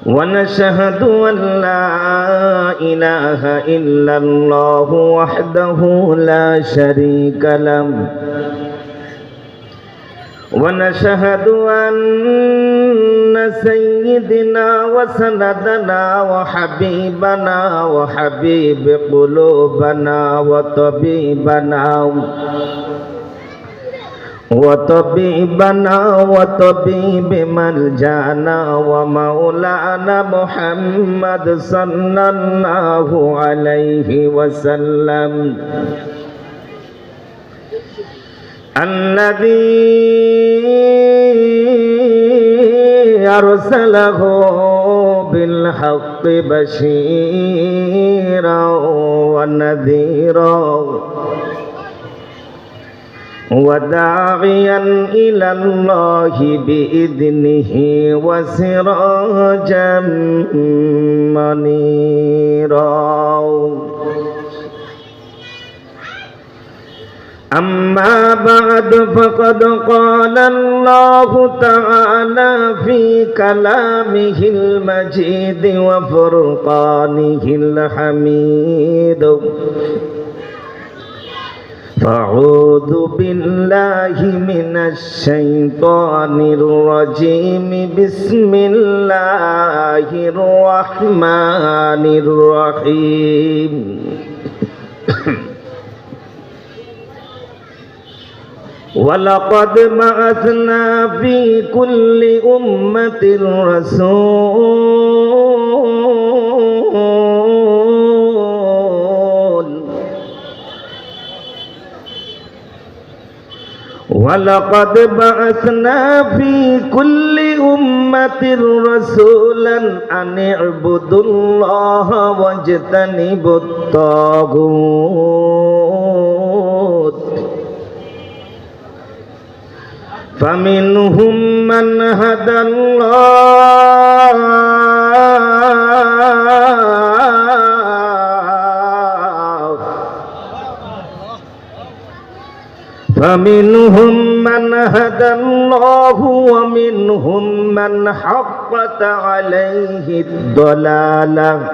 ونشهد أن لا إله إلا الله وحده لا شريك له ونشهد أن سيدنا وسندنا وحبيبنا وحبيب قلوبنا وطبيبنا وطبيب ملجأنا ومولانا محمد صلى الله عليه وسلم الذي أرسله بالحق بشيرا ونذيرا وداعيا إلى الله بإذنه وسراجا منيرا أما بعد فقد قال الله تعالى في كلامه المجيد وفرقانه الحميد فأعوذ بالله من الشيطان الرجيم بسم الله الرحمن الرحيم ولقد بعثنا في كل أمة ولقد بعثنا في كل أمة رسولا أن اعبدوا الله واجتنبوا الطاغوت فمنهم من هدى الله ومنهم من حقت عليه الضلالة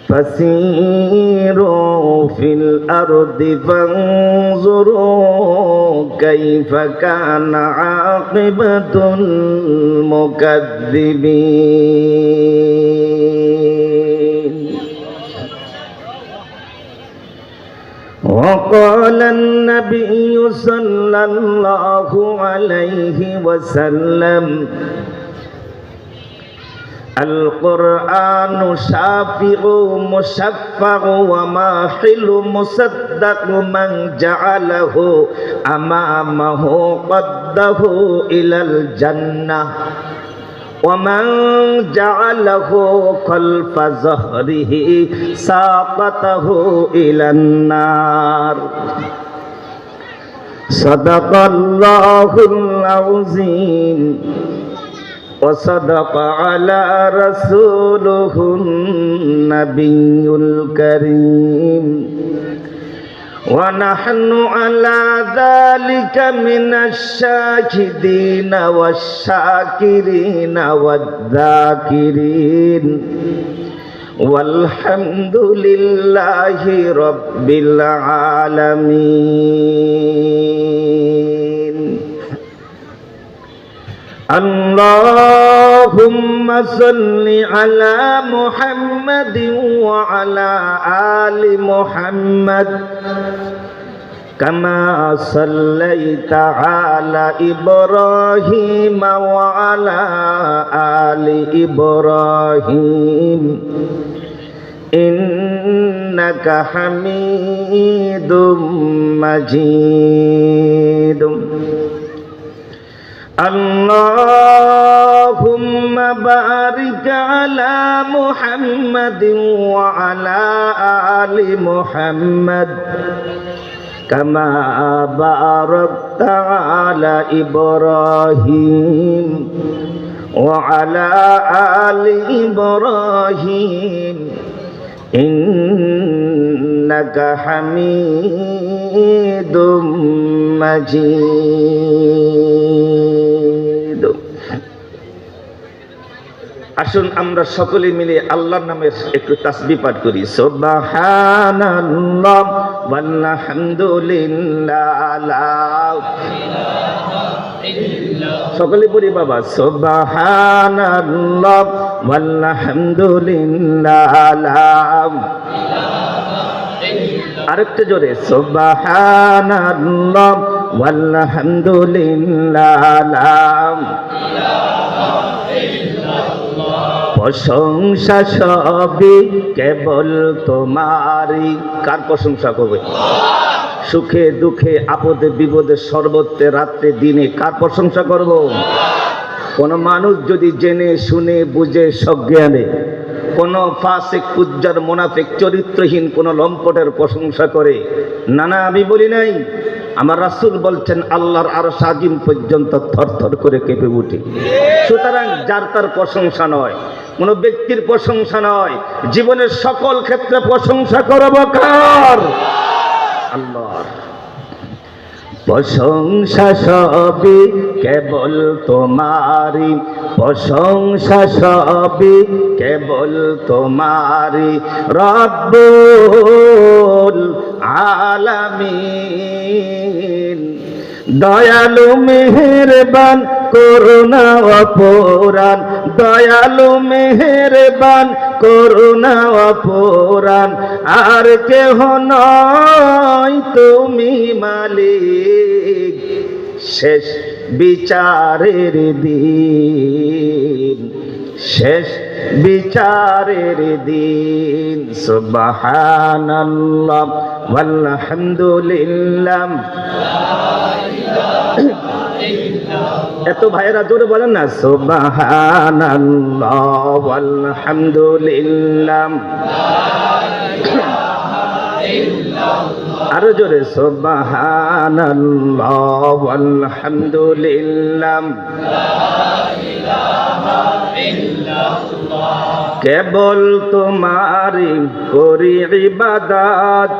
فسيروا في الأرض فانظروا كيف كان عاقبة المكذبين وقال النبي صلى الله عليه وسلم القرآن شافع مشفع وماحل مصدق من جعله أمامه قده إلى الجنة ومن جعله خلف ظهره ساقطه إلى النار صدق الله العظيم وصدق على رسوله النبي الكريم ونحن على ذلك من الشاهدين والشاكرين والذاكرين والحمد لله رب العالمين اللهم صل على محمد وعلى آل محمد كما صليت على إبراهيم وعلى آل إبراهيم إنك حميد مجيد اللهم بارك على محمد وعلى آل محمد كما باركت على إبراهيم وعلى آل إبراهيم إنك ইন্নাকা হামিদুম মাজিদ। আসুন আমরা সকলে মিলে আল্লাহর নামের একটু তাসবিহ পাঠ করি। সুবহানাল্লাহ ওয়ালহামদুলিল্লাহ, সকলে পড়ি বাবা, সুবহানাল্লাহ ওয়ালহামদুলিল্লাহ। আরেকটু জোরে, সুবহানাল্লাহ ওয়ালহামদুলিল্লাহ। প্রশংসা সবই কেবল তোমারই। কার প্রশংসা করবে? সুখে দুঃখে আপদে বিপদে সর্বত্রে রাত্রে দিনে কার প্রশংসা করব? কোন মানুষ যদি জেনে শুনে বুঝে সজ্ঞানে কোন ফাসিক ফুজ্জার মুনাফিক চরিত্রহীন কোন লম্পটের প্রশংসা করে, না না আমি বলি নাই, আমার রাসূল বলছেন আল্লাহর আরশ আজিম পর্যন্ত থরথর করে কেঁপে উঠে। সুতরাং যার তার প্রশংসা নয়, কোন ব্যক্তির প্রশংসা নয়, জীবনের সকল ক্ষেত্রে প্রশংসা করব কার? আল্লাহর। প্রশংসা সবই কেবল তোমারই, প্রশংসা সবই কেবল তোমারই, রব্বুল আলামিন। দয়ালু মেহেরবান করুণা অপরাণ, দয়ালু মেহেরবান করুণা অপরাণ, আর কেহ নয় তুমি মালিক শেষ বিচারের দিন, শেষ বিচারের দিন। সুবহানাল্লাহ ওয়ালহামদুলিল্লাহ। এত ভাইয়েরা জোরে বলেন না, সুবহানাল্লাহ ওয়ালহামদুলিল্লাহ। আরো জোরে, সুবহানাল্লাহ ওয়ালহামদুলিল্লাহ। কেবল তোমারই করি ইবাদত,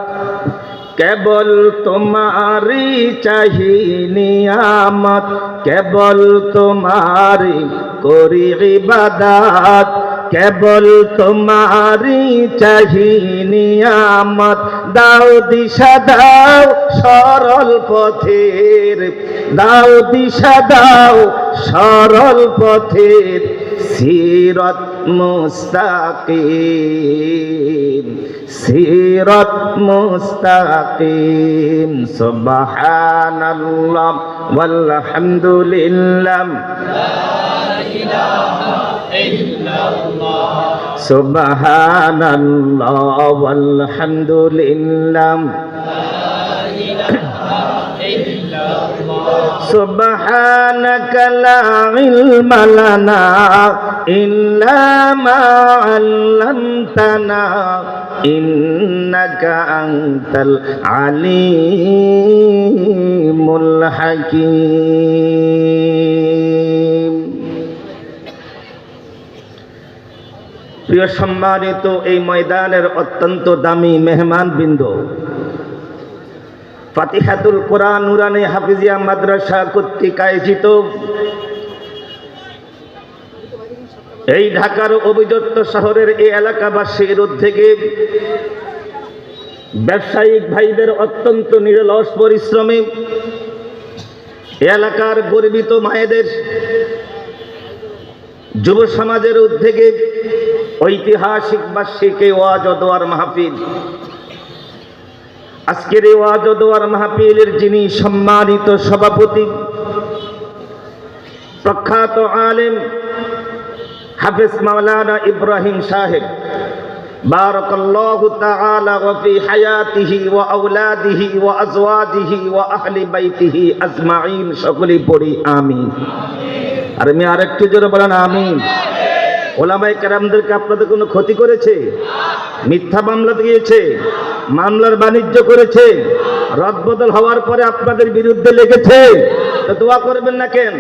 কেবল তোমারই চাহি নিয়ামত, কেবল তোমারই করি ইবাদত, কেবল তোমারই চাহি নিয়ামত। দাও দিশা দাও সরল পথের, দাও দিশা দাও সরল পথের, সিরাত মুস্তাকিম, সিরাত মুস্তাকিম। সুবহানাল্লাহ ওয়ালহামদুলিল্লাহ, সুবহানাল্লাহ ওয়ালহামদুলিল্লাহ। সুবহানাকা লা ইলমা লানা ইল্লা মা আল্লামতানা ইন্নাকা আনতাল আলিমুল হাকীম। প্রিয় সম্মানিত এই ময়দানের অত্যন্ত দামি মেহমানবৃন্দ, ফাতিহাতুল কোরআন নুরানি হাফিজিয়া মাদ্রাসা কর্তৃক আয়োজিত এই ঢাকার অভিজাত শহরের এই এলাকাবাসীর উদ্যোগে ব্যবসায়িক ভাইদের অত্যন্ত নিরলস পরিশ্রমে এলাকার গর্বিত মায়েদের যুব সমাজের উদ্যোগে ঐতিহাসিক বার্ষিক ওয়াজ ও দোয়ার মাহফিল। আজকের এই ওয়াজ ও দোয়ার মাহফিলের যিনি সম্মানিত সভাপতি, প্রখ্যাত আলেম হাফেজ মাওলানা ইব্রাহিম সাহেব, বারাকাল্লাহু তাআলা ওয়া ফি হায়াতিহি ওয়া আওলাদিহি ওয়া আজওয়াজিহি ওয়া আহলি বাইতিহি আজমাইন। সকলে পড়ি আমিন। আর আমি আরেকটু জোরে বলেন আমিন। ওলামায়ে কেরামদেরকে আপনাদের কোনো ক্ষতি করেছে? মিথ্যা মামলা দিয়েছে, মামলার বাণিজ্য করেছে, রদবদল হওয়ার পরে আপনাদের বিরুদ্ধে লেগেছে, তো দোয়া করবেন না কেন?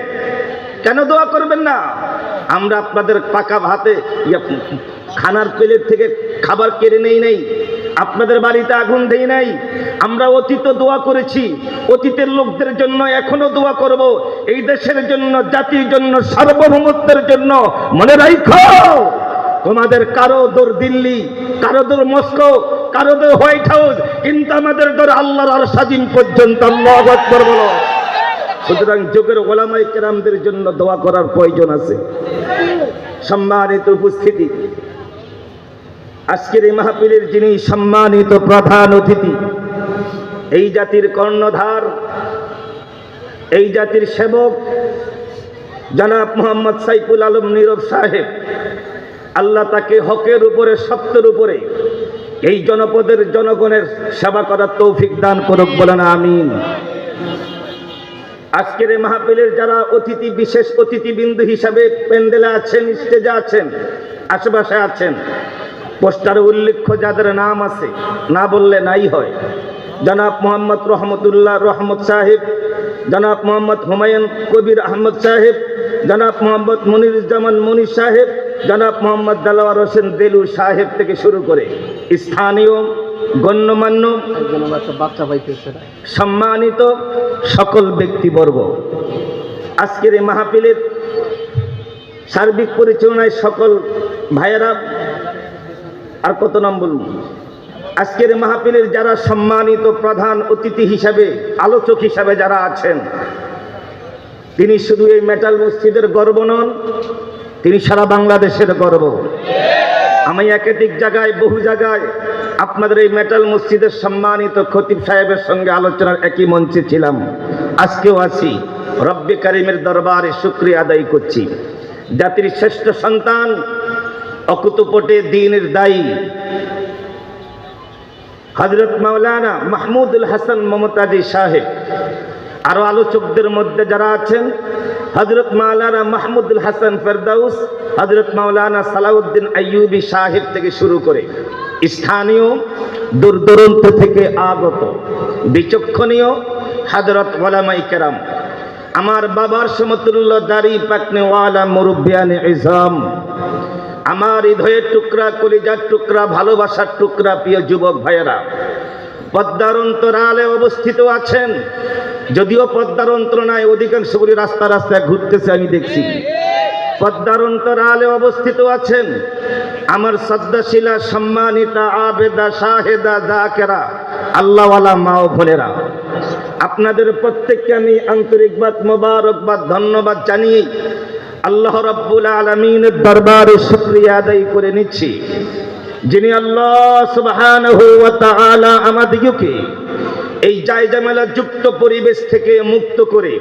কেন দোয়া করবেন না? আমরা আপনাদের পাকা ভাতে খানার প্লেট থেকে খাবার কেড়ে নেই, আপনাদের বাড়িতে আগুন দেই নাই। আমরা অতীত দোয়া করেছি, অতীতের লোকদের জন্য এখনো দোয়া করব, এই দেশের জন্য, জাতির জন্য, সার্বভৌমত্বের জন্য। মনে রাখো, তোমাদের কারো দৌড় দিল্লি, কারো দৌড় মস্কো, কারো দৌড় হোয়াইট হাউস, কিন্তু আমাদের দৌড় আল্লাহর আরশ আজিম পর্যন্ত। আল্লাহু আকবার বলো। সুতরাং যুগের ওলামায়ে কেরামদের জন্য দোয়া করার প্রয়োজন আছে। সম্মানিত উপস্থিতি, আজকের এই মাহফিলের যিনি সম্মানিত প্রধান অতিথি, এই জাতির কর্ণধার, এই জাতির সেবক জনাব মোহাম্মদ সাইফুল আলম নীরব সাহেব, আল্লাহ তাকে হকের উপরে, সত্যের উপরে এই জনপদের জনগণের সেবা করার তৌফিক দান করুক, বলেন আমিন। আজকের এই মাহফিলের যারা অতিথি, বিশেষ অতিথিবৃন্দ হিসাবে প্যান্ডেলে আছেন, স্টেজে আছেন, আশেপাশে আছেন, পোস্টারে উল্লেখ্য যাদের নাম আছে, না বললে নাই হয়। জনাব মোহাম্মদ রহমতুল্লাহ রহমত সাহেব, জনাব মোহাম্মদ হুমায়ুন কবির আহমদ সাহেব, জনাব মোহাম্মদ মনিরুজ্জামান মনির সাহেব, জনাব মোহাম্মদ দেলাওয়ার হোসেন দেলু সাহেব থেকে শুরু করে স্থানীয় গণ্যমান্য সম্মানিত সকল ব্যক্তিবর্গ, আজকের এই মাহফিলের সার্বিক পরিচালনায় সকল ভাইয়েরা, আর কত নাম বলব, আজকের মাহফিলের যারা সম্মানিত প্রধান অতিথি হিসাবে, আলোচক হিসাবে যারা আছেন, তিনি শুধু এই মেটাল মসজিদের গর্ব নন, তিনি সারা বাংলাদেশের গর্ব। আমি একাধিক জায়গায়, বহু জায়গায় আপনাদের এই মেটাল মসজিদের সম্মানিত খতিব সাহেবের সঙ্গে আলোচনার একই মঞ্চে ছিলাম, আজকেও আছি। রব্বে কারিমের দরবারে শুকরিয়া আদায় করছি। জাতির শ্রেষ্ঠ সন্তান, অকুতোপটে দ্বীনের দায়ী হযরত মাওলানা মাহমুদুল হাসান মমতাজি সাহেব, আরো আলোচকদের মধ্যে যারা আছেন, হযরত মাওলানা মাহমুদুল হাসান ফেরদাউস, হযরত মাওলানা সালাউদ্দিন আইয়ুবী সাহেব থেকে শুরু করে স্থানীয় দূর দূরান্ত থেকে আগত বিচক্ষণীয় হযরত ওলামায়ে কেরাম, আমার বাবার সমতুল্য দাড়ি পাকনেওয়ালা মুরব্বিয়ানে ইজাম, আমার হৃদয়ের টুকরা, কলিজার টুকরা, ভালোবাসার টুকরা প্রিয় যুবক ভাইয়েরা, পদ্মার অন্তরালে অবস্থিত আছেন। যদিও পদ্মার অন্তরায় অধিকাংশগুলি রাস্তা রাস্তায় ঘুরতেছে, আমি দেখছি। পদ্মার অন্তরালে অবস্থিত আছেন আমার শ্রদ্ধাশীলা, সম্মানিতা, আবেদা, শাহেদা, যাকেরা, আল্লাহওয়ালা মা ও বোনেরা, আপনাদের প্রত্যেককে আমি আন্তরিকবাদ, মোবারকবাদ, ধন্যবাদ জানিয়ে আল্লাহ রাব্বুল আলামিনের দরবারে শুকরিয়া আদায় করে নিচ্ছি, যিনি আল্লাহ সুবহানাহু ওয়া তাআলা আমাদেরকে এই জায়জামেলা যুক্ত পরিবেশ থেকে মুক্ত করে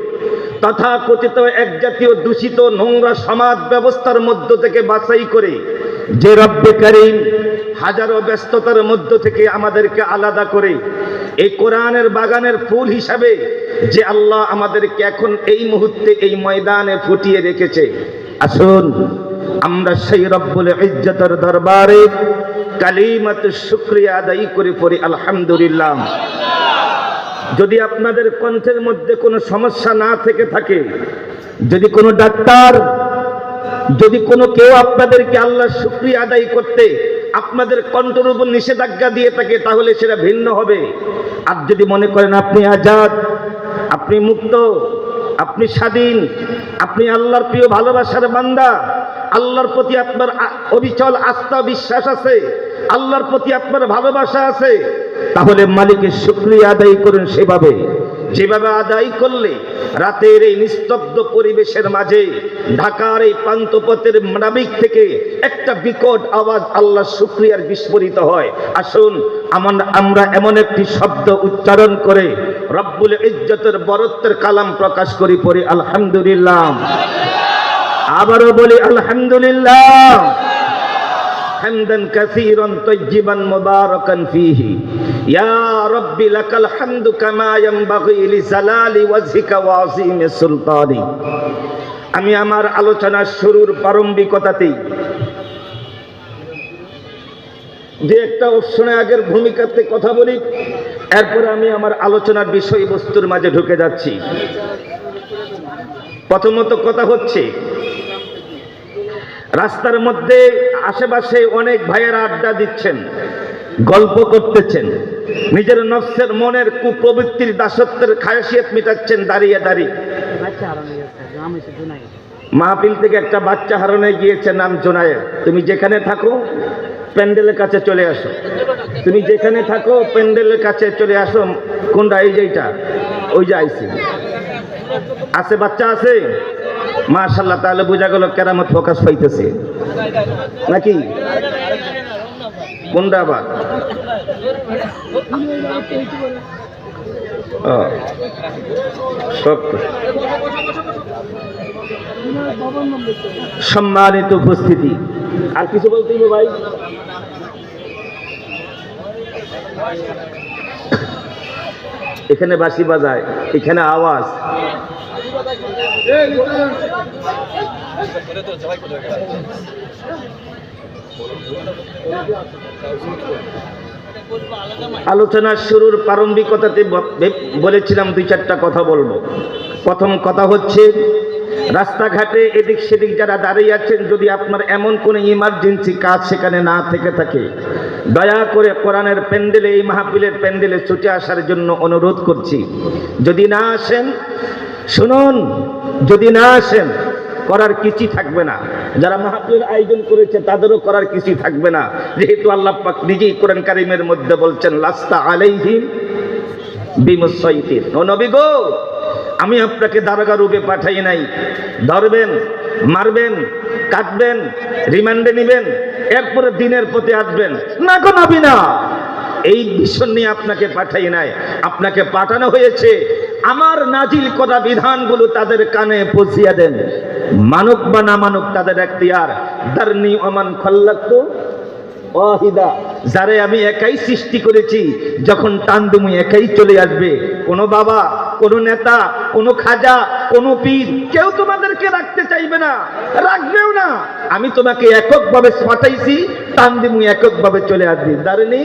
তথাকথিত এক জাতীয় দূষিত নোংরা সমাজ ব্যবস্থার মধ্য থেকে বাছাই করে, যে রব্বে কারীম হাজারো ব্যস্ততার মধ্য থেকে আমাদেরকে আলাদা করে এই কোরআনের বাগানের ফুল হিসাবে যে আল্লাহ আমাদেরকে এখন এই মুহূর্তে এই ময়দানে ফুটিয়ে রেখেছে, আসুন আমরা সেই রব্বুল ইজ্জতের দরবারে কালিমাতুশ শুকরিয়া আদায় করে পড়ি আলহামদুলিল্লাহ। যদি আপনাদের কণ্ঠের মধ্যে কোনো সমস্যা না থেকে থাকে, যদি কোনো ডাক্তার, যদি কোনো কেউ আপনাদেরকে আল্লাহর শুকরিয়া আদায় করতে আপনাদের কণ্ঠের উপর নিষেধাজ্ঞা দিয়ে থাকে, তাহলে সেটা ভিন্ন হবে। আর যদি মনে করেন আপনি আজাদ, আপনি মুক্ত, আপনি স্বাধীন, আপনি আল্লাহর প্রিয় ভালোবাসার বান্দা, আল্লাহর প্রতি আপনার অবিচল আস্থা বিশ্বাস আছে, আল্লাহর প্রতি আপনার ভালোবাসা আছে, তাহলে মালিকের শুকরিয়া আদায় করুন সেভাবে, যেভাবে আদায় করলে রাতের এই নিস্তব্ধ পরিবেশের মাঝে ঢাকার এই প্রান্তপথের নাবিক থেকে একটা বিকট আওয়াজ আল্লাহর শুকরিয়ার বিস্ফোরিত হয়। আসুন আমরা এমন একটি শব্দ উচ্চারণ করে রব্বুল ইজ্জতের বরত্বের কালাম প্রকাশ করি, পড়ি আলহামদুলিল্লাহ। আবারও বলি আলহামদুলিল্লাহ, হামদান কাসীরান তাইয়িবান মুবারাকান ফীহি, ইয়া রাব্বি লাকাল হামদু কামা ইয়ানবাগি লিজালালি ওয়াজহিকা ওয়া আযীমি সুলতানি। আমি আমার আলোচনার শুরুর প্রারম্ভিকতাতেই যে একটা অপশনে আগের ভূমিকাতে কথা বলি, এরপরে আমি আমার আলোচনার বিষয়বস্তুর মাঝে ঢুকে যাচ্ছি। প্রথমত কথা হচ্ছে, রাস্তার মধ্যে আশেপাশে অনেক ভাইয়েরা আড্ডা দিচ্ছেন, গল্প করতেছেন, নিজের নফসের মনের কুপ্রবৃত্তির দাসত্বের খায়সিয়ত মিটাচ্ছেন দাঁড়িয়ে দাঁড়িয়ে। মাহফিল থেকে একটা বাচ্চা হারানো গিয়েছে, নাম জোনায়ের। তুমি যেখানে থাকো প্যান্ডেলের কাছে চলে আসো, তুমি যেখানে থাকো প্যান্ডেলের কাছে চলে আসো। কোনটা? এই যেটা, ওই যে আইসি আছে, বাচ্চা আছে, মাশাআল্লাহ। তাহলে বোঝা গেল কেরামত ফোকাস পাইতেছে নাকি? কোনটা আবার? সম্মানিত উপস্থিতি, আর কিছু বলতে হবে ভাই? এখানে বাঁশি বাজায়, এখানে আওয়াজ। আলোচনার শুরুর প্রারম্ভিকতাতে বলেছিলাম দুই চারটা কথা বলবো। প্রথম কথা হচ্ছে, রাস্তাঘাটে এদিক সেদিক যারা দাঁড়িয়ে আছেন, যদি আপনার এমন কোনো ইমার্জেন্সি কাজ সেখানে না থেকে থাকে, দয়া করে কোরআনের প্যান্ডেলে, এই মাহফিলের প্যান্ডেলে ছুটে আসার জন্য অনুরোধ করছি। যদি না আসেন, শুনুন, যদি না আসেন করার কিছুই থাকবে না। যারা মাহফিলের আয়োজন করেছে তাদেরও করার কিছুই থাকবে না, যেহেতু আল্লাহ পাক নিজেই কোরআন কারীমের মধ্যে বলছেন, লাস্তা আলাইহিম বিমুসাইতির। ও নবী গো, আমি আপনাকে দারোগা রূপে পাঠাই নাই। ধরবেন, মারবেন, কাটবেন, রিমান্ডে নেবেন, এরপরে দিনের পথে আসবেন না গো নবী না। এই মিশন নিয়ে আপনাকে পাঠাই নাই। আপনাকে পাঠানো হয়েছে আমার নাজিল করা বিধানগুলো তাদের কানে পৌঁছিয়ে দেন। মানুক বা না মানুক তাদের এখতিয়ার। দারনি ওমান খাল্লাকতু ওয়াহিদা, যারে আমি একাই সৃষ্টি করেছি, যখন টান দিমু একাই চলে আসবে। কোনো বাবা, কোনো নেতা, কোনো খাজা, কোনো পীর কেউ তোমাদেরকে রাখতে চাইবে না, রাখবেও না। আমি তোমাকে এককভাবে পাঠাইছি, টান দিমু এককভাবে চলে আসবে। দারনি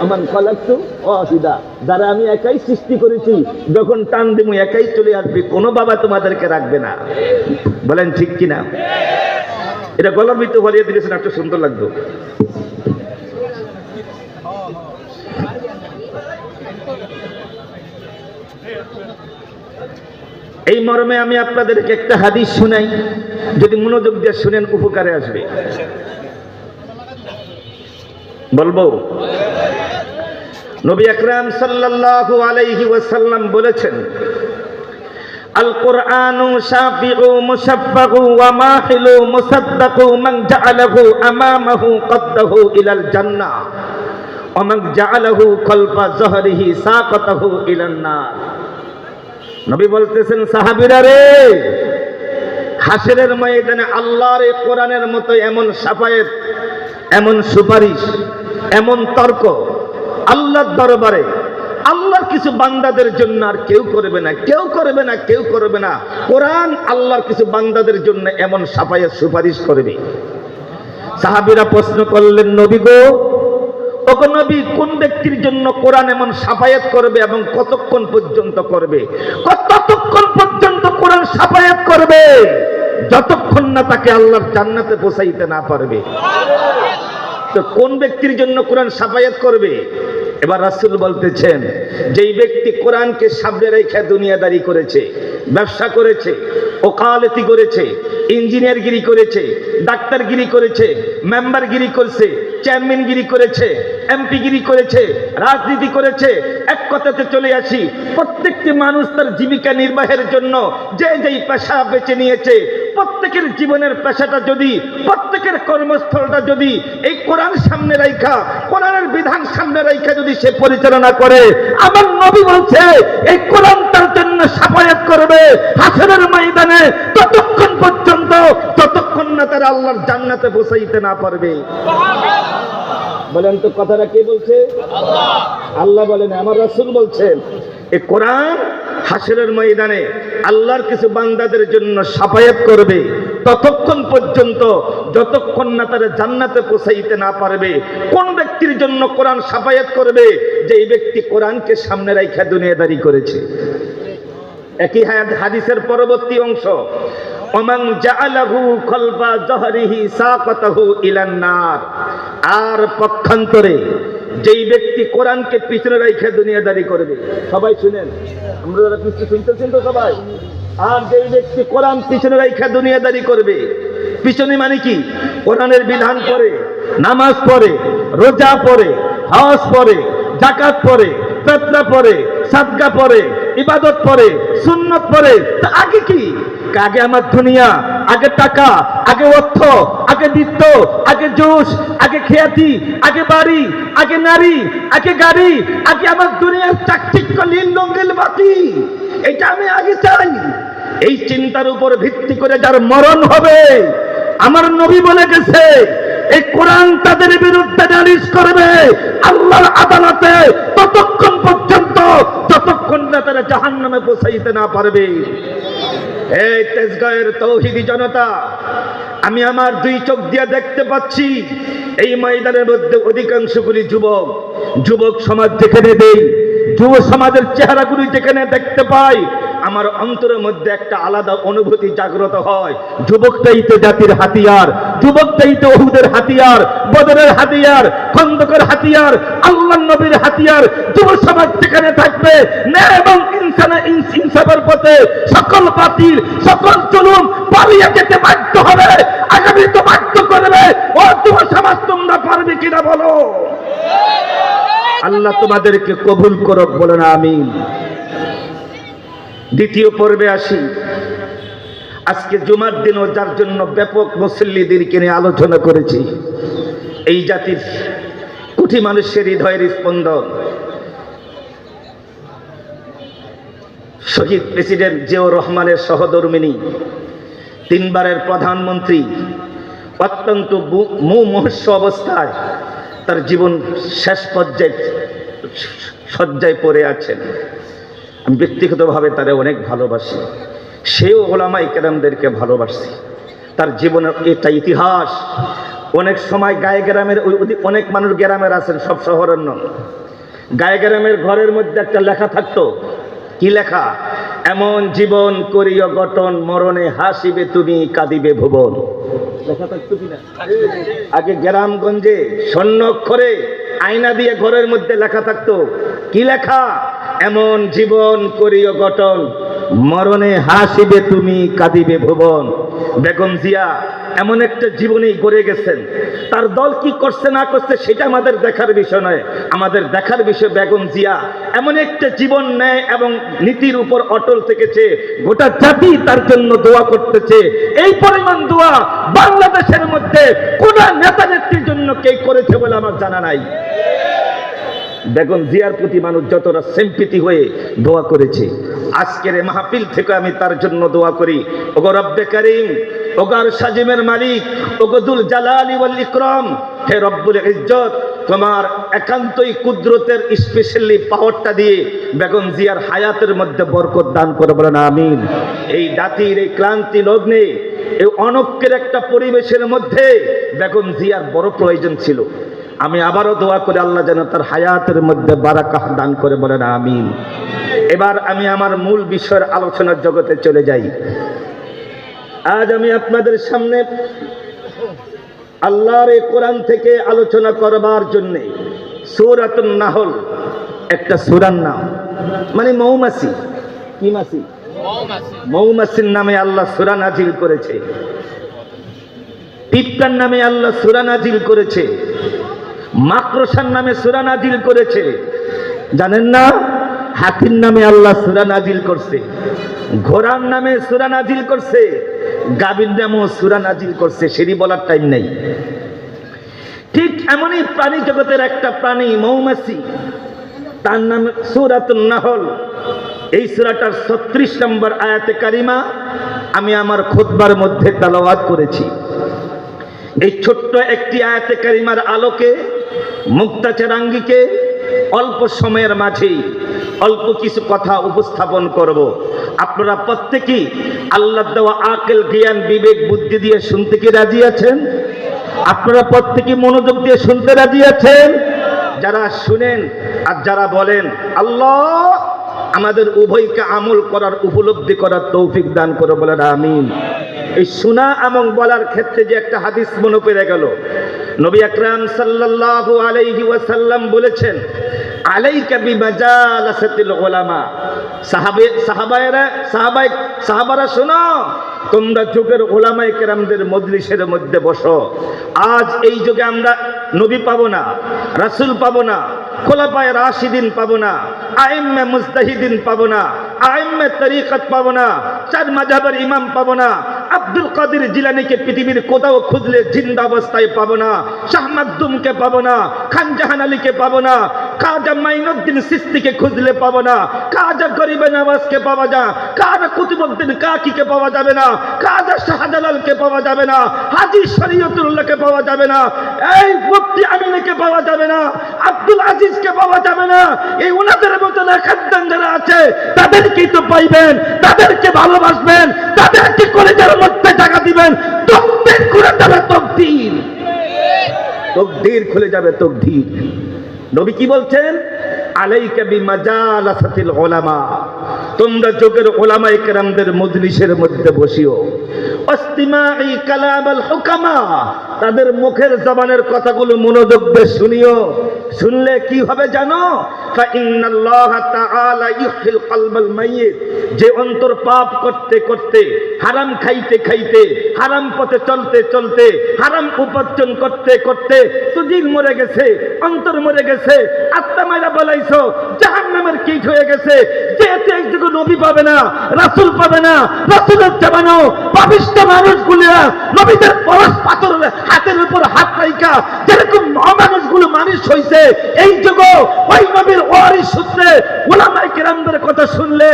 ওমান খাল্লাকতু ওয়াহিদা, যারা আমি একাই সৃষ্টি করেছি, যখন টান দিমু একাই চলে আসবে। কোনো বাবা তোমাদেরকে রাখবে না। বলেন ঠিক কিনা? এটা গলার ভিতরে ভরিয়ে দিয়েছেন, একটু সুন্দর লাগতো। এই মর্মে আমি আপনাদেরকে একটা হাদিস শোনাই, যদি মনোযোগ দিয়ে শুনেন উপকারে আসবে। বলবো, নবী আকরাম সাল্লাল্লাহু আলাইহি ওয়াসাল্লাম বলেছেন, আল কুরআনু শাফিউ মুশাফফাউ ওয়া মাহিলু মুসাদ্দাকু মান জাআলাহু আমামাহু কদ্দাহু ইলাল জান্নাহ ওয়া মান জাআলাহু কলবা যহরিহি সাকাতাহু ইলান নার। নবী বলতেছেন, সাহাবীরা রে, হাসরের ময়দানে আল্লাহর এই কোরআনের মতো এমন শাফায়েত, এমন সুপারিশ, এমন তর্ক আল্লাহর দরবারে আল্লাহর কিছু বান্দাদের জন্য আর কেউ করবে না, কেউ করবে না, কেউ করবে না। কোরআন আল্লাহর কিছু বান্দাদের জন্য এমন শাফায়েত সুপারিশ করবে। সাহাবীরা প্রশ্ন করলেন, নবী গো, ওগো নবী, কোন ব্যক্তির জন্য কোরআন এমন শাফায়েত করবে এবং কতক্ষণ পর্যন্ত করবে? ততক্ষণ পর্যন্ত কোরআন শাফায়েত করবে যতক্ষণ না তাকে আল্লাহর জান্নাতে পৌঁছাইতে না পারবে। তো কোন ব্যক্তির জন্য কোরআন শাফায়েত করবে? এবার রাসূল বলতেছেন, যেই ব্যক্তি কোরআনকে সামনে রেখে দুনিয়াদারি করেছে, ব্যবসা করেছে, ওকালতি করেছে, ইঞ্জিনিয়ারগিরি করেছে, ডাক্তারগিরি করেছে, মেম্বারগিরি করেছে, চেয়ারম্যানগিরি করেছে, এমপিগিরি করেছে, রাজনীতি করেছে। এক কথাতে চলে আসি, প্রত্যেকটি মানুষ তার জীবিকা নির্বাহের জন্য যে যেই পেশা বেছে নিয়েছে, প্রত্যেকের জীবনের পেশাটা যদি, প্রত্যেকের কর্মস্থলটা যদি এই কোরআন সামনে রাখা, কোরআনের বিধান সামনে রাখা যদি সে পরিচালনা করে, আমার নবী বলছে এই কোরআন তার জন্য শাফায়াত করবে হাসরের ময়দানে ততক্ষণ পর্যন্ত যতক্ষণ না তারা আল্লাহর জান্নাতে পৌঁছাইতে না পারবে। বলেন তো কথাটা কে বলছে? আল্লাহ। আল্লাহ বলেন, আমার রাসূল বলছেন, এই কোরআন হাসরের ময়দানে আল্লাহর কিছু বান্দাদের জন্য শাফায়াত করবে ততক্ষণ পর্যন্ত যতক্ষণ না তারা জান্নাতে পৌঁছাইতে না পারবে। কোন ব্যক্তির জন্য কোরআন শাফায়াত করবে? যেই ব্যক্তি কোরআনকে সামনে রাখা দুনিয়াদারি করেছে। একই হাদিসের পরবর্তী অংশ, ওমান জাআলাহু কলবা যহরিহি সাকাতাহু ইলান নার। আর পক্ষান্তরে যেই ব্যক্তি কোরআনকে পিছনে রেখে দুনিয়াদারি করবে। সবাই শুনেন, আমরা যারা পিছনে শুনতেছেন তো সবাই। আর যেই ব্যক্তি কোরআন পিছনে রেখে দুনিয়াদারি করবে, পিছনে মানে কি? কোরআনের বিধান পড়ে, নামাজ পড়ে, রোজা পড়ে, হজ পড়ে, যাকাত পড়ে, ফিতরা পড়ে, সাদকা পড়ে, ইবাদত পড়ে, সুন্নাত পড়ে, তা আগে কি? আগে আমার দুনিয়া, আগে টাকা, আগে অর্থ, আগে বিত্ত, আগে জোশ, আগে খ্যাতি, আগে বাড়ি, আগে নারী, আগে গাড়ি, আগে আমার দুনিয়ার চাকচিক্য নীল রঙের বাতি, এটা আমি আগে চাই। এই চিন্তার উপর ভিত্তি করে যার মরণ হবে, আমার নবী বলে গেছে, এই কোরআন তাদের বিরুদ্ধে নালিশ করবে আল্লাহর আদালতে ততক্ষণ পর্যন্ত যতক্ষণ না তারা জাহান্নামে পৌঁছাইতে না পারবে। এই তেজগাঁয়ের তৌহিদি জনতা, আমি আমার দুই চোখ দিয়ে দেখতে পাচ্ছি এই ময়দানের মধ্যে অধিকাংশগুলি যুবক। যুবক সমাজ যেখানে দেই, যুব সমাজের চেহারাগুলি যেখানে দেখতে পাই, আমার অন্তরের মধ্যে একটা আলাদা অনুভূতি জাগ্রত হয়। যুবকটাই তো জাতির হাতিয়ার, যুবকটাই তো উহুদের হাতিয়ার, বদরের হাতিয়ার, খন্দকের হাতিয়ার, আল্লাহর নবীর হাতিয়ার। যুব সমাজ যেখানে থাকবে, ন্যায় এবং ইনসাফের পথে সকল বাতিল, সকল জুলুম পালিয়ে যেতে বাধ্য হবে, আগামী তো বাধ্য করবে। ও যুব সমাজ, তোমরা পারবে কিনা বলো? আল্লাহ তোমাদেরকে কবুল করুক, বলো না আমিন। দ্বিতীয় পর্বে আসি। আজকে জুমার দিনও যার জন্য ব্যাপক মুসল্লিদেরকে নিয়ে আলোচনা করেছি, এই জাতির কোটি মানুষের হৃদয়ের স্পন্দন, শহীদ প্রেসিডেন্ট জিয়াউর রহমানের সহধর্মিণী, তিনবারের প্রধানমন্ত্রী, অত্যন্ত মুমূর্ষু অবস্থায় তার জীবন শেষ পর্যায়ে শয্যায় পড়ে আছেন। আমি ব্যক্তিগতভাবে তারে অনেক ভালোবাসি, সেও ওলামায়ে কেরামদেরকে ভালোবাসি। তার জীবনের এটা ইতিহাস। অনেক সময় গায়ে গ্রামের অনেক মানুষ গ্রামের আছেন, সব শহরের নন। গায়ে গ্রামের ঘরের মধ্যে একটা লেখা থাকতো। কি লেখা? এমন জীবন করিও গঠন, মরণে হাসিবে তুমি, কাঁদিবে ভুবন। লেখা থাকতো কিনা? আগে গ্রামগঞ্জে স্বর্ণ অক্ষরে আয়না দিয়ে ঘরের মধ্যে লেখা থাকতো। কি লেখা? এমন জীবন করিও গঠন, মরণে হাসিবে তুমি, কাঁদিবে ভুবন। বেগম জিয়া এমন একটা জীবনেই গড়ে গেছেন। তার দল কি করছে না করছে সেটা আমাদের দেখার বিষয় নয়। আমাদের দেখার বিষয় বেগম জিয়া এমন একটা জীবন নেয় এবং নীতির উপর অটল থেকেছে। গোটা জাতি তার জন্য দোয়া করতেছে। এই পরিমাণ দোয়া বাংলাদেশের মধ্যে কোন নেতা নেত্রীর জন্য কে করেছে বলে আমার জানা নাই। বেগম জিয়ার প্রতি মানুষ যতটা সিম্পিতি হয়ে দোয়া করেছে, আজকের এই মাহফিল থেকে আমি তার জন্য দোয়া করি। ওগো রব্বে কারীম, ওগার সাজিমের মালিক, ওগদুল জালালি ওয়াল ইকরাম, হে রব্বুল ইজ্জত, তোমার একান্তই কুদরতের স্পেশালি পাওয়ারটা দিয়ে বেগম জিয়ার হায়াতের মধ্যে বরকত দান করে, বলেন আমিন। এই জাতির এই ক্লান্তি লগ্নে, এই অনক্যের একটা পরিবেশের মধ্যে বেগম জিয়ার বড় প্রয়োজন ছিল। আমি আবারও দোয়া করে আল্লাহ যেন তার হায়াতের মধ্যে বারাকাহ দান করে, বলেন আমিন। এবার আমি আমার মূল বিষয়ের আলোচনার জগতে চলে যাই। আজ আমি আপনাদের সামনে আল্লাহর এই কোরআন থেকে আলোচনা করবার জন্য সূরাতুন নাহল, একটা সূরার নাম, মানে মৌমাছি। কি মাছি? মৌমাছির নামে আল্লাহ সূরা নাজিল করেছে। পিঁপড়ার নামে আল্লাহ সূরা নাজিল করেছে। মাকড়সার নামে সূরা নাজিল করেছে। জানেন না? হাতির নামে আল্লাহ সূরা নাজিল করছে, ঘোড়ার নামে সূরা নাজিল করছে, গাভীর নামেও সূরা নাজিল করছে। সেটি বলার টাইম নেই। ঠিক এমনই প্রাণী জগতের একটা প্রাণী মৌমাছি, তার নাম সূরাতুন নাহল। এই সূরাটার 36 নম্বর আয়াতে কারিমা আমি আমার খুতবার মধ্যে তেলাওয়াত করেছি। এই ছোট্ট একটি আয়াতে কারিমার আলোকে, মুক্তাচার আঙ্গিকে অল্প সময়ের মাঝেই অল্প কিছু কথা উপস্থাপন করব। আপনারা প্রত্যেকেই আল্লাহ দেওয়া আকল, জ্ঞান, বিবেক, বুদ্ধি দিয়ে শুনতে কি রাজি আছেন? আপনারা প্রত্যেকেই মনোযোগ দিয়ে শুনতে রাজি আছেন? যারা শুনেন আর যারা বলেন, আল্লাহ আমাদের উভয়কে আমল করার, উপলব্ধি করার তৌফিক দান করে, বলেন আমিন। এই শোনা এবং বলার ক্ষেত্রে যে একটা হাদিস মনে পড়ে গেল, নবী আকরাম সাল্লাল্লাহু আলাইহি ওয়াসাল্লাম বলেছেন, আলাইকা বিমাজালাসাতিল উলামা। সাহাবারা শোনো, তোমরা যুগের উলামায়ে কেরামদের মজলিসের মধ্যে বসো। আজ এই যুগে আমরা নবী পাবো না, রাসূল পাবো না, খোলাফায়ে রাশিদিন পাবো না, আইম্মে মুজতাহিদিন পাবো না, আইম্মে তরিকত পাবো না, চার মাযহাবের ইমাম পাবো না, আব্দুল কাদের জিলানীকে পৃথিবীর কোথাও খুঁজলে জিন্দা অবস্থায় পাবো না, শাহ মাকদুমকে পাবো না, খান জাহান আলীকে পাবো না, খাজা মাইনুদ্দিন চিশতিকে খুঁজলে পাবো না, খাজা গরিবে নওয়াজকে পাওয়া যায়, খাজা কুতুবউদ্দিন কাকিকে পাওয়া যাবে না, খাজা শাহজালালকে পাওয়া যাবে না, হাজী শরীয়তুল্লাহকে পাওয়া যাবে না, এই মুফতি আমিনকে পাওয়া যাবে না, আব্দুল আজিজকে পাওয়া যাবে না। এই ওনাদের মতো নেখাদ্দান যারা আছে তাদেরকেই তো পাইবেন, তাদেরকে ভালোবাসবেন, তাদেরকে কলেজের মধ্যে জায়গা দিবেন। তকদীর খুলে যাবে, তকদীর তকদীর খুলে যাবে, তকদীর। নবী কি বলছেন? আলাইকা বিমাজালাসাতিল উলামা, তোমরা যুগের উলামায়ে কেরামদের মজলিসের মধ্যে বসিও। ইস্তিমাই কালামাল হুকামা, তাদের মুখের জবানের কথাগুলো মনোযোগ দিয়ে শুনিও। শুনলে কি হবে জানো? ফা ইন্নাল্লাহ তাআলা ইউহিল কলবাল মাইয়িত, যে অন্তর পাপ করতে করতে, হারাম খাইতে খাইতে, হারাম পথে চলতে চলতে, হারাম উপার্জন করতে করতে সুদিন মরে গেছে, অন্তর মরে গেছে, আত্মা মারা বলাইছো, জাহান্নামের কীট হয়ে গেছে। যেতে একটুকু নবী পাবে না, রাসূল পাবে না, রাসূলের জামানো পাপিষ্ঠ মানুষগুলা নবীদের পরশ পাথর হাতের উপর হাত রাইখা যেরকম মানুষগুলো মানুষ হইছে, এই যুগ ওই নবীর ওয়ারিস সূত্রে উলামায়ে কেরামদের কথা শুনলে,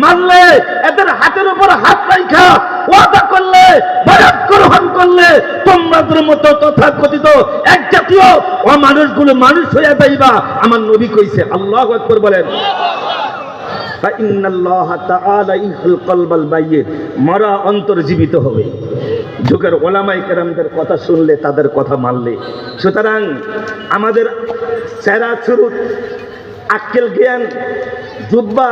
মানলে, এদের হাতের উপর হাত রাইখা ওয়াদা করলে, বায়াত গ্রহণ করলে, তোমাদের মতো তথাকথিত এক জাতীয় ও মানুষগুলো মানুষ হইয়া যাইবা। আমার নবী কইছে। আল্লাহু আকবার বলেন। মরা অন্তর জীবিত হবে যুগের ওলামায়ে কেরামদের কথা শুনলে, তাদের কথা মানলে। সুতরাং আমাদের চেহারা চুরুট, আক্কেল জ্ঞান, জুব্বা,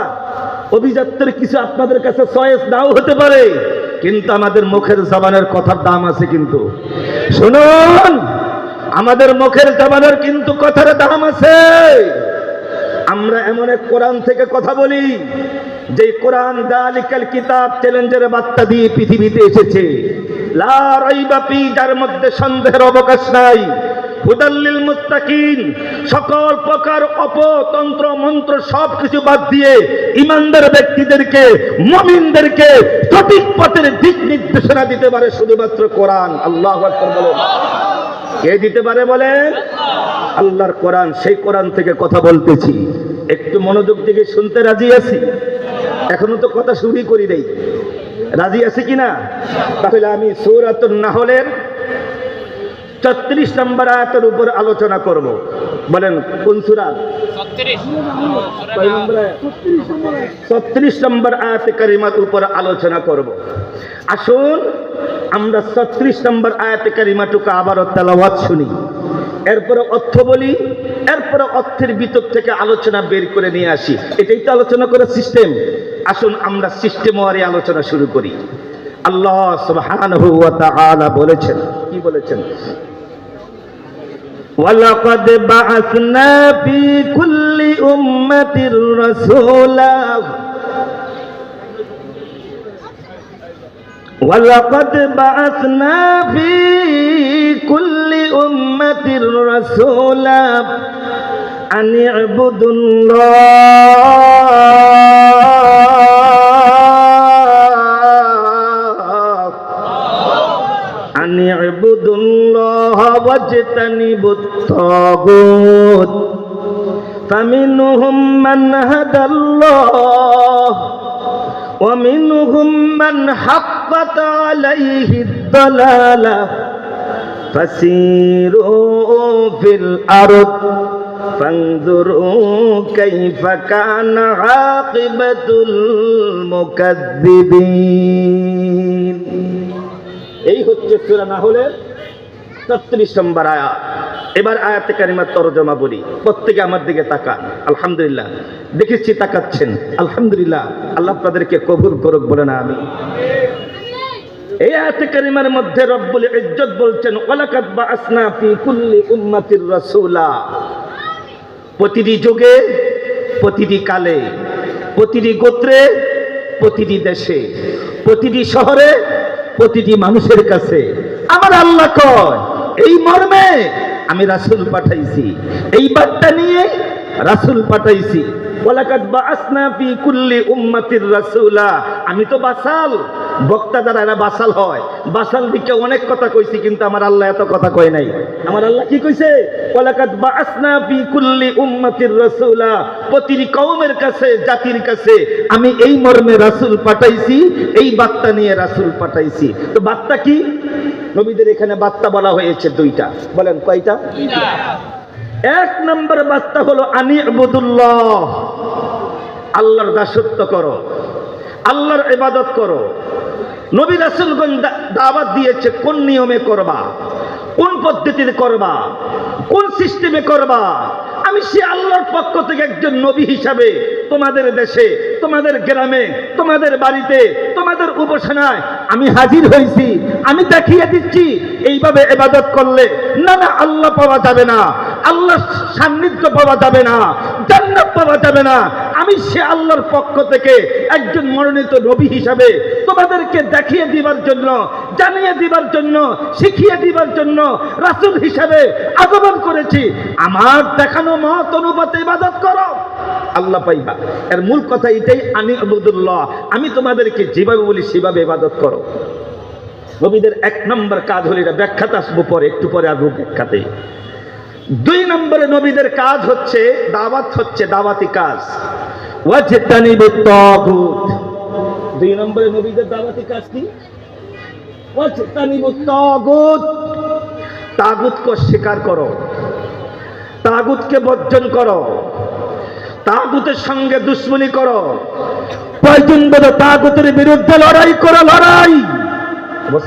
অভিজাত্যের কিছু আপনাদের কাছে চয়েস নাও হতে পারে, কিন্তু আমাদের মুখের জবানের কথার দাম আছে। কিন্তু শুনুন, আমাদের মুখের জবানের কিন্তু কথার দাম আছে। আমরা এমন এক কোরআন থেকে কথা বলি, যে কোরআন দালিকাল কিতাব চ্যালেঞ্জের বার্তা দিয়ে পৃথিবীতে এসেছে। লা রাইবা ফি, যার মধ্যে সন্দেহের অবকাশ নাই। হুদাল্লিল মুত্তাকিন, সকল প্রকার অপতন্ত্র মন্ত্র সবকিছু বাদ দিয়ে ইমানদার ব্যক্তিদেরকে, মুমিনদেরকে সঠিক পথের দিক নির্দেশনা দিতে পারে শুধুমাত্র কোরআন। আল্লাহু আকবার বলেন। কে দিতে পারে বলেন? আল্লাহর কোরআন। সেই কোরআন থেকে কথা বলতেছি, একটু মনোযোগ থেকে শুনতে রাজি আছি? এখনো তো কথা শুরুই করি নাই, রাজি আছি কিনা? তাহলে আমি সূরাতুন নাহলের 36 নম্বর আয়াতের উপর আলোচনা করব। বলেন কোন সূরা? 36 নম্বর আয়াতে কারিমার উপর আলোচনা করব। আসুন আমরা 36 নম্বর আয়াতে কারিমাটুকু আবারও তেলাওয়াত শুনি, এরপরে অর্থ বলি, এরপরে অর্থের ভিতর থেকে আলোচনা বের করে নিয়ে আসি। এটাই তো আলোচনা করার সিস্টেম। আসুন আমরা সিস্টেম ওয়ারি আলোচনা শুরু করি। আল্লাহ সুবহানাহু ওয়া তাআলা বলেছেন, কি বলেছেন? ওয়ালাকাদ বাআসনা ফি কুল্লি উম্মাতির রাসূলা ওয়ালাকাদ বাআসনা ফি কুল্লি উম্মাতির রাসূলা আন ই'বুদুল্লাহ ওয়াজতানিবুত তাগুত ফামিনহুম মান হাদাল্লাহ ওয়া মিনহুম মান হাক্কাত আলাইহিদ দালালাহ ফাসিরু ফিল আরদ ফানজুরু কাইফা কানা আকিবাতুল মুকাজ্জিবিন। এই হচ্ছে সূরা নাহলের 36 নম্বর আয়াত। এবার আয়াতে কারিমার তরজমা বলি। প্রত্যেকে আমার দিকে তাকান। আলহামদুলিল্লাহ, দেখেছি তাকাচ্ছেন, আলহামদুলিল্লাহ। আল্লাহ আপনাদেরকে কবুল করুক, বলে না আমি। এই আয়াতে কারিমার মধ্যে রব্বুল ইজ্জত বলছেন ওয়ালাকাদ বাআসনা ফি কুল্লি উম্মাতির রাসূলা, প্রতিটি যুগে, প্রতিটি কালে, প্রতিটি গোত্রে, প্রতিটি দেশে, প্রতিটি শহরে, প্রতিটি মানুষের কাছে আমার আল্লাহ কয় এই মর্মে আমি রাসূল পাঠাইছি, এই বার্তা নিয়ে রাসূল পাঠাইছি। ওয়ালাকাদ বাআসনা ফি কুল্লি উম্মাতির রাসূলা, আমি তো বাসাল, বক্তা যারা এরা বাসাল হয়, বাসাল দিকে অনেক কথা কইছি, কিন্তু আমার আল্লাহ এত কথা কয় নাই। আমার আল্লাহ কি কইছে? ওয়ালাকাদ বাআসনা ফি কুল্লি উম্মাতির রাসূলা, প্রতিটি কওমের কাছে, জাতির কাছে আমি এই মর্মে রাসূল পাঠাইছি, এই বার্তা নিয়ে রাসূল পাঠাইছি। তো বার্তা কি? নবীদের এখানে বার্তা বলা হয়েছে দুইটা, বলেন কয়টা? এক নম্বর বার্তা হলো আনি ইবুদুল্লাহ, আল্লাহর দাসত্ব করো, আল্লাহর ইবাদত করো। নবী রাসূলগণ দাওয়াত দিয়েছে কোন নিয়মে করবা, কোন পদ্ধতিতে করবা, কোন সিস্টেমে করবা। আমি সে আল্লাহর পক্ষ থেকে একজন নবী হিসাবে তোমাদের দেশে, তোমাদের গ্রামে, তোমাদের বাড়িতে, তোমাদের উপাসনায় আমি হাজির হয়েছি। আমি দেখিয়ে দিচ্ছি এইভাবে ইবাদত করলে না না আল্লাহ পাওয়া যাবে না, আল্লাহর সান্নিধ্য পাওয়া যাবে না, জান্নাত পাওয়া যাবে না। আমি সে আল্লাহর পক্ষ থেকে একজন মনোনীত নবী হিসাবে তোমাদেরকে দেখিয়ে দিবার জন্য, জানিয়ে দিবার জন্য, শিখিয়ে দিবার জন্য রাসূল হিসাবে আগমন করেছি। আমার দেখানো মত অনুপাতে ইবাদত করো, আল্লাহ পাইবা। এর মূল কথা এটাই, আনি ইবুদুল্লাহ, আমি তোমাদেরকে যেভাবে বলি সেভাবে ইবাদত করো। নবীদের এক নম্বর কাজ হলো এটা, ব্যাখ্যাতে আসবো পরে, একটু পরে আসবো ব্যাখ্যাতে। দুই নম্বরে নবীদের কাজ হচ্ছে দাওয়াত, হচ্ছে দাওয়াতি কাজ। ওয়াজতানিবুত তাগুত, দুই নম্বরে নবীদের দাওয়াতি কাজ কি? ওয়াজতানিবুত তাগুত, তাগুতকে স্বীকার করো, তাগুতকে বর্জন করো, তাগুতের সঙ্গে দুশ্মনী করো, প্রয়োজন বোধ তাগুতের বিরুদ্ধে লড়াই করো, লড়াই।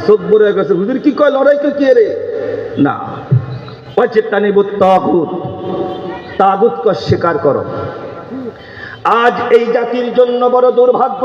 সব বলে গেছে হুজুর কি কয় লড়াই কে রে? না, ওয়াজতানিবুত তাগুত, তাগুতকে স্বীকার করো। আজ এই জাতির জন্য বড় দুর্ভাগ্য,